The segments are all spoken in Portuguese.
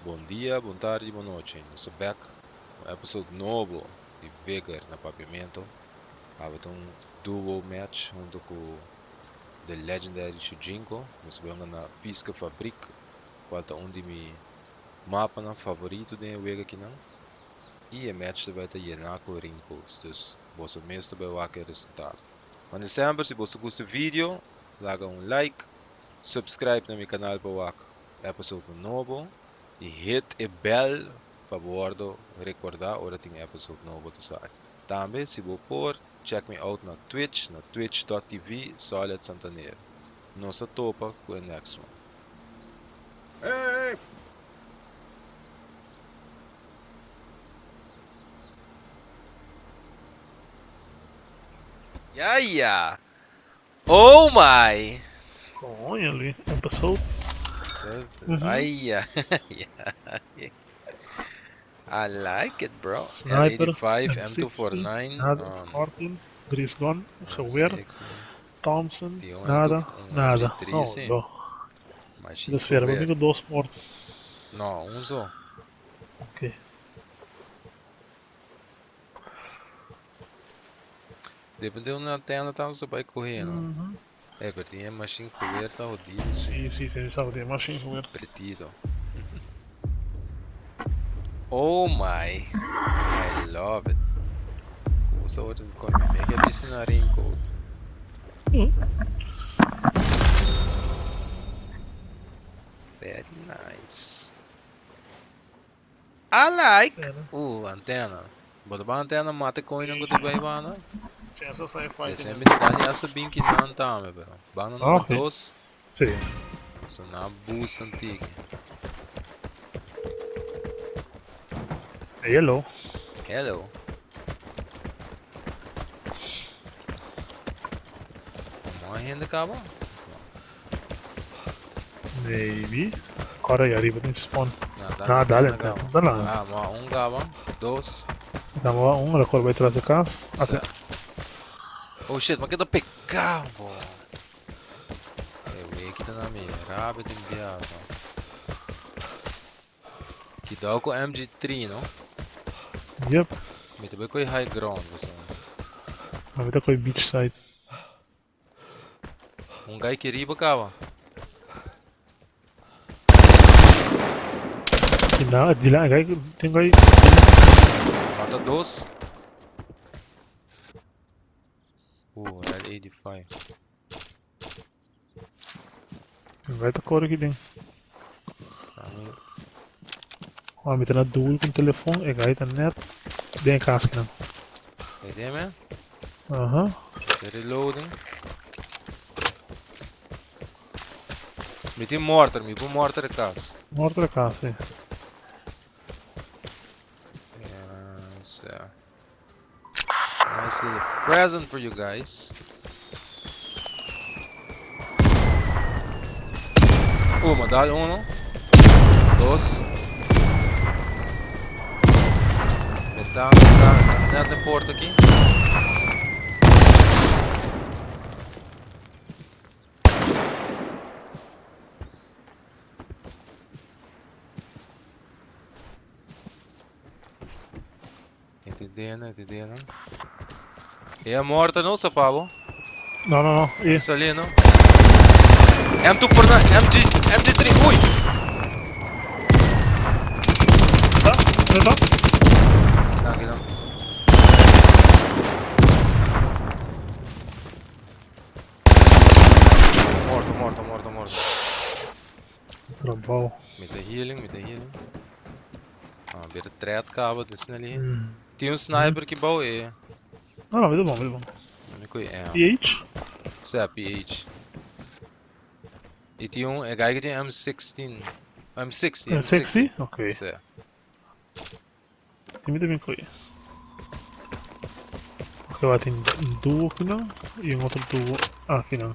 Bom dia, boa tarde e boa noite. Nós back no episode novo de Vigor na Papiamento. Há um duo match junto com The Legendary Shujinko. Nós vamos na Pisca Fabric. Falta de meus mapas favorito de Vega aqui não. E a match vai ter Yenako Ring Codes. Dus você mesmo vai ver o resultado. Mas sempre, se você gostou do vídeo, larga like, subscribe no meu canal para ver o episode novo. E hit a bell para recordar hora tem episode novo de sair. Também, se você for, check me out na twitch.tv Solid Santander. Nossa topa com o next one. Hey! Yeah! Oh my! Olha ali, passou. Yeah. I like it, bro. Sniper, L85, M60, M249. nada, Scorpion, Grisgon, geweer, Thompson, T1, nada, nada. MG3, Oh, Machine da esfera, geweer. amigo dos mortos. Não, só. Ok. Dependendo da antena, tá, você vai correndo. É, pero tinha machine geweer, tá rodível. Sim, tem essa de machine geweer. Pretido. Oh my! I love it. Usa outra coisa, mega piscina ring code. Very nice. I like. Antena. Bota ba antena mate coin ang kuti ba iba na? Tinha essa sci-fi. Esse é americano e essa bem que não tá, meu bro. Bana número 2. Sim. Isso na boost antiga. Hello. Hello. Morrendo cá, bom? Maybe. Agora aí, arriba tem spawn. Não, dale, dá lá. Um gaba, 2. Dá um, agora vai atrás da casa. Oh shit, mas que tá pegando, pô. Eu vi que tá na minha, rápido em viagem. Que tá com MG3, não? Yep. Me também com high ground, pessoal. Vai estar com o beach side. Um guy que riba, cara. De lá, tem guy. Mata 2. L85. Tem guy tá cor aqui dentro. Ó, metendo a duel com o telefone, é guy tá net. Dentro da casca, não. Entendeu, man? Aham. Reloading. Meti mortar, me vou mortar a casa. Morto da casa, sim. Yes. Nice little present for you guys. Uma, dá um. 2. Metade, dentro da porta aqui. Entendendo. É morta não, safado? Não. Isso ali, não? M2 por na... MG3, ui! Tá? Aqui não. Morto. Trabalho. Me dá healing. Ah, beira threat cabo desse ali. Tem um sniper que bom é. Não, muito bom. PH? Isso é PH. E tem um guy que tem M16. M60? Ok. Isso é. Tem muito bem com ele. Porque lá tem duo aqui não. E um outro duo aqui não.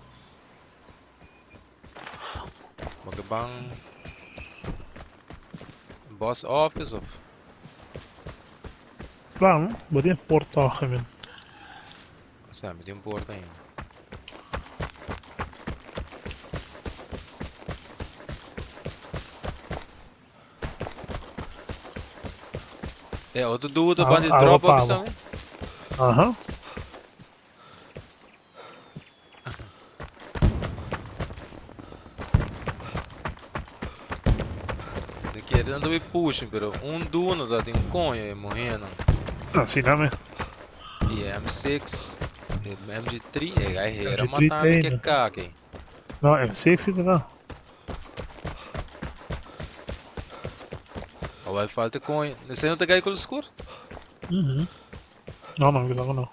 Magabang boss office of. Claro, botem porta aqui mesmo. Sabe, tem um porta ainda. É, outro duo da banda de Água drop pra up água. também. Aham. De querendo me puxem, pero duo não dá, tem conha morrendo. Assim, né, meu? E M6, MG3, aí era MG3 matar-me tem, que é né? caca, hein. Não, M6 ainda não. Agora falta conha. Você não tem que ir com o escuro? Uhum. Não, não, não, não.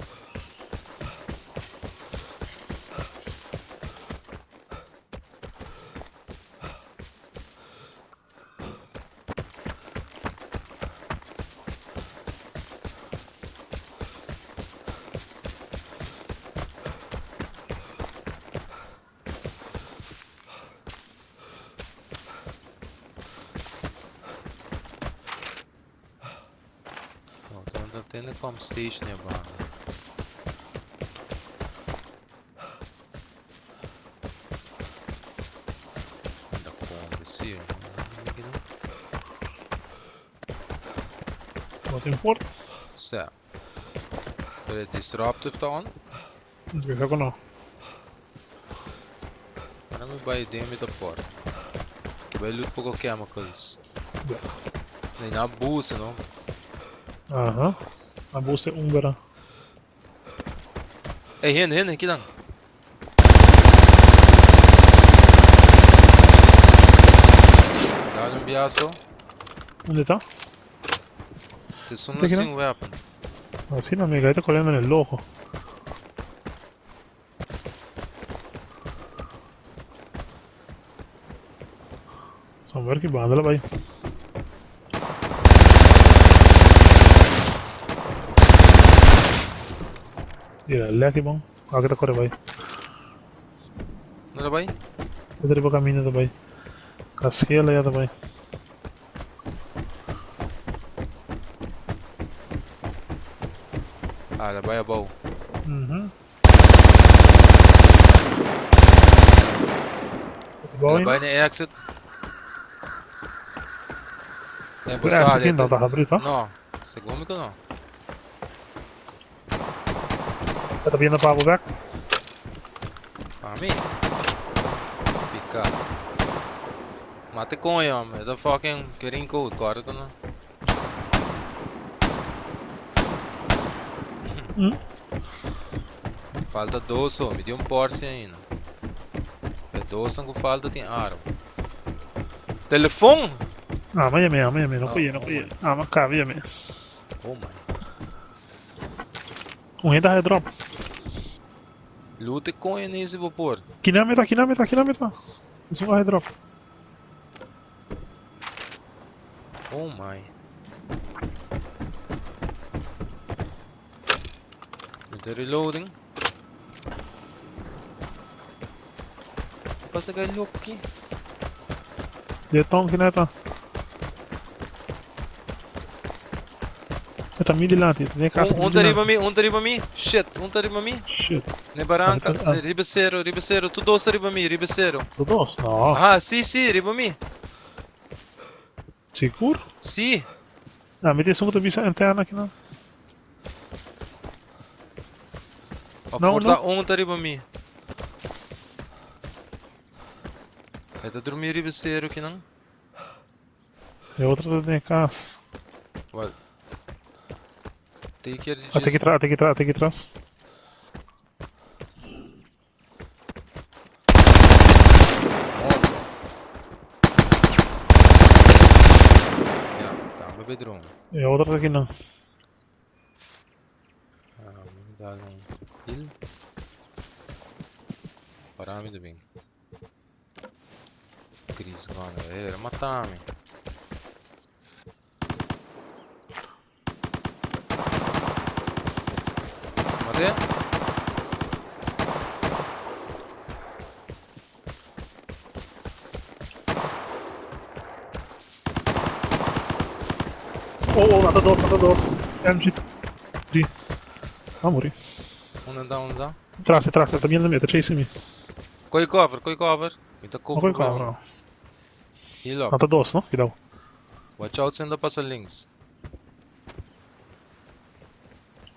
Não, então tem como station né, banda. Ainda como esse, Não tem porta? certo. Pero disruptive tá on? Não tem jogo não. Para me buy damage da porta. Que vai loot pouco chemicals. Nem na bolsa, não. Aham. A bolsa é húngara. Ei, hen, aqui não. Dá um biaço. Onde tá? Tem só Tá aqui, um weapon. Assim, não, amiga. Aí tá colhendo no ojo. Vamos ver que banda ela vai. Direi aqui, bom. Agora corre vai. Não vai? Vedere po cammino da vai. Caschiela ya da vai. Ah, da vai é bom. Mhm. Ela Boy. vai na exit. É Essa aqui embussada. não tá aberta. Não, segundo que não. Tá vindo para o back. Para mim. Pica. Mate conha, homem. Da fucking green code, corta não. Falta doce, homem. Deu Porsche ainda. É doce, não falta tem arma. Telefone? Ah, ma io non puoi, non Oh puoi. my. Ah, ma cavolo, io. Oh my. Un hit high drop. Lute conha nesse vapor. Kinameta. Isso um high drop. Oh my. Muito reloading. Passa aquele louco aqui. Jetton kineta. Eta mi di lati, tem casa Um tá riba a mim. Shit, tá riba a mim. Shit. Ne barranca, Ah. ribeiro. Tu doce riba a mim, ribeiro. Todos? No. Ah, sì, riba a mim. Sicuro? Sì. Ah, mi sono tu visa interna aqui não. A Não, porta tá riba a mim. É tá dormir ribeiro aqui não? É outra da minha casa. Well. Take care de Até aqui atrás. Ja, tá no bedroom. É outra daqui não. Vamos dar heal. Parami bem. Chris gone, era matar-me. Matei? Oh, nada doors. MG3. Ah, morri. Onde dá? Atrás, tá vindo da minha, tá chasing me. Coi cover. Muita Não cover. foi não. Heal up. Nada doors, não? Que dá. Watch out se ainda passa links.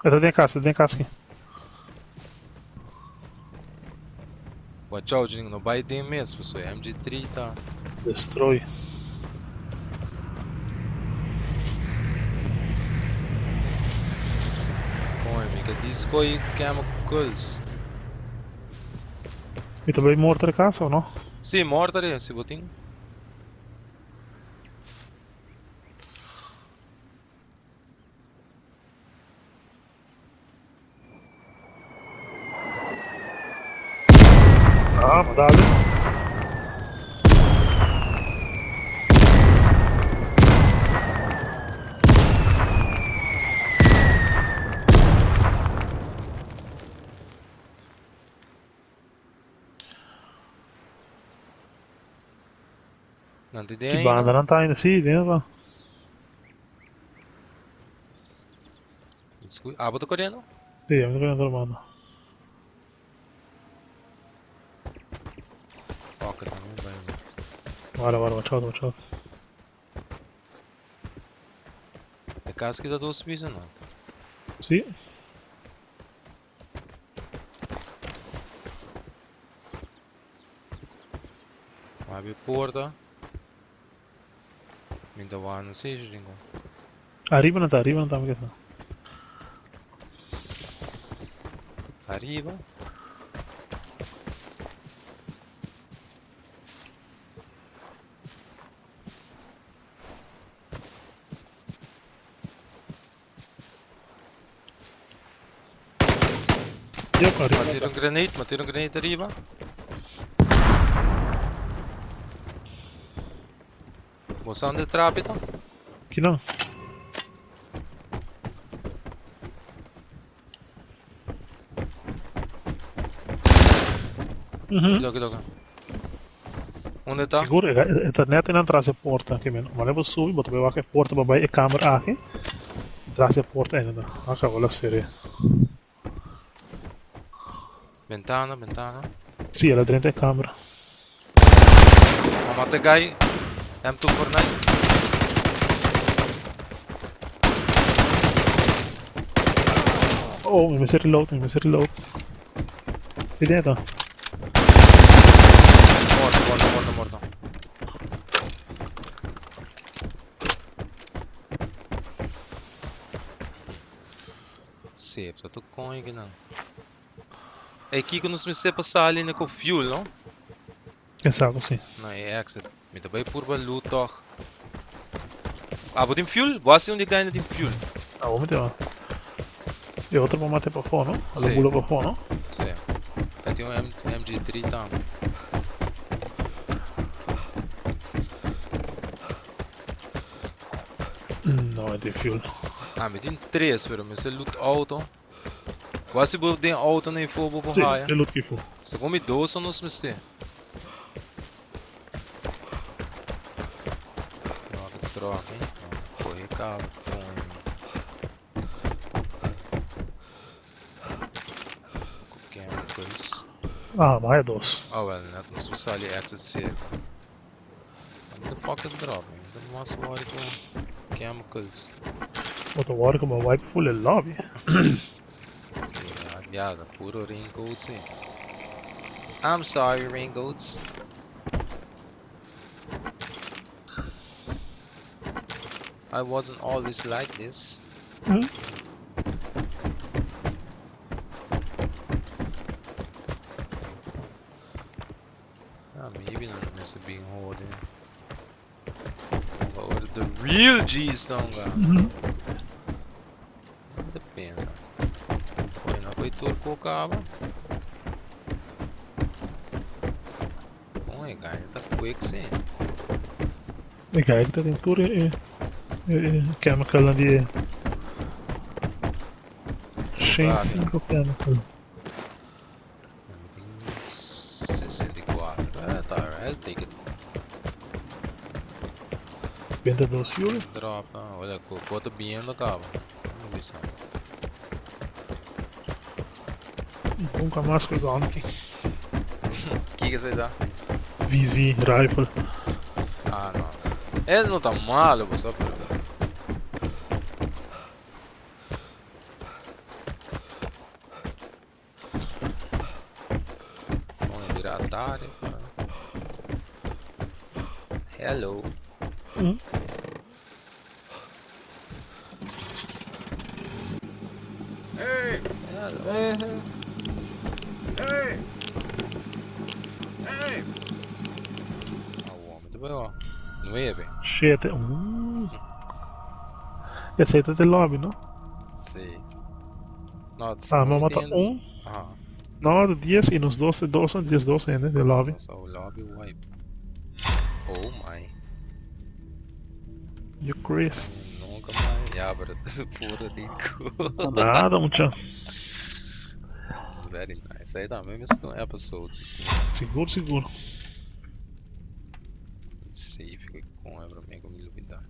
Ele tá dentro da casa aqui. Watch out, Jingo. Não vai ter mesmo, pessoal. MG3 tá. Destrói. Põe, amiga. Disco aí, chemicals. E também morto de casa ou não? Sim, morta ali, se botinho. Ah, mas dá-lhe. Não tem Que ideia aí, banda não? não tá ainda assim, dentro. Ah, bota coreano. Sim, eu não tô vendo, mano. Foca também, vai. Bora, watch out, watch out. É caso que dá 12 pisos, não. Sim. Abre a porta. Ainda vai, não sei, Jingo. Arriba não tá, mas não. Arriba. Yep, arriba não tá. Matei um granite arriba. Moção de trap, então. Aqui não. Uhum. Cuidado. Onde tá? Seguro, a internet não traz a porta aqui mesmo. Mas eu vou subir, vou ver a porta para baixo, a câmera aqui. Traz a porta ainda. Acabou a série. Ventana. Sim, ela dentro da câmera. Vou matar guy. M2 Fortnite. Oh, me ser reload. E dentro. Morto. Sempre, tô com aqui não. É aqui que nós me sei passar ali com fuel, não? Quem sabe, sim. Não, é exit. Me também por balu toch. Ah, vou ter fuel? Vou assim onde ganha tem fuel. Ah, vou meter uma. E outra para matar para fora, não? Ela Sim. bula para fora, não? Sim. Eu tenho um MG3 também. Não, é de fuel. Ah, me tem 3, pero me sei loot auto. Quase vou ter auto nem fogo por Sim, raia. é luto que for. Se come 2 ou não se me sei. Troca, hein? Corre cabo, chemicals. Ah, mais é doce. Oh well, not necessarily exit safe. What the fuck is dropping? The most worry com chemicals. Outra hora que uma wipe full é lobby. Sim, aliada, puro raincoats, sim. I'm sorry, raincoats. I wasn't always like this. Hum? Ah, maybe not miss being holding. What the real G's estão, cara? Depende. Põe na coitura com o cabo. Bom, é, cara, tá quick sim. E kijk, dat in toer chemical die Shane 5 chemical. Tem 64. É, tá, I'll take it. Bent dat dos fuel? Drop, olha, cota bem no cabo. Vamos ver se Nunca mais gegaan aqui. que você dá? VZ, rifle. Ah, não. Ele não tá malo, só por... otário, cara. Hello. Hey! Hello. Hey! Hey! Ah, o homem também, ó. 9. Shit. Esse aí tá de lobby, ¿no? Sí. No, Ah, vamos a momento matar ainda. um. Ajá. No, de 10 e nos 12, 12, 10, 12 ainda de lobby. Nossa, o lobby wipe. Oh my. E o Chris. Nunca mais. Abra. Puro rico. Nada, mucha. Very nice. Aí tá mesmo esse episode. Seguro, seguro. Sim, fica com ela pra mim, como ele me dá.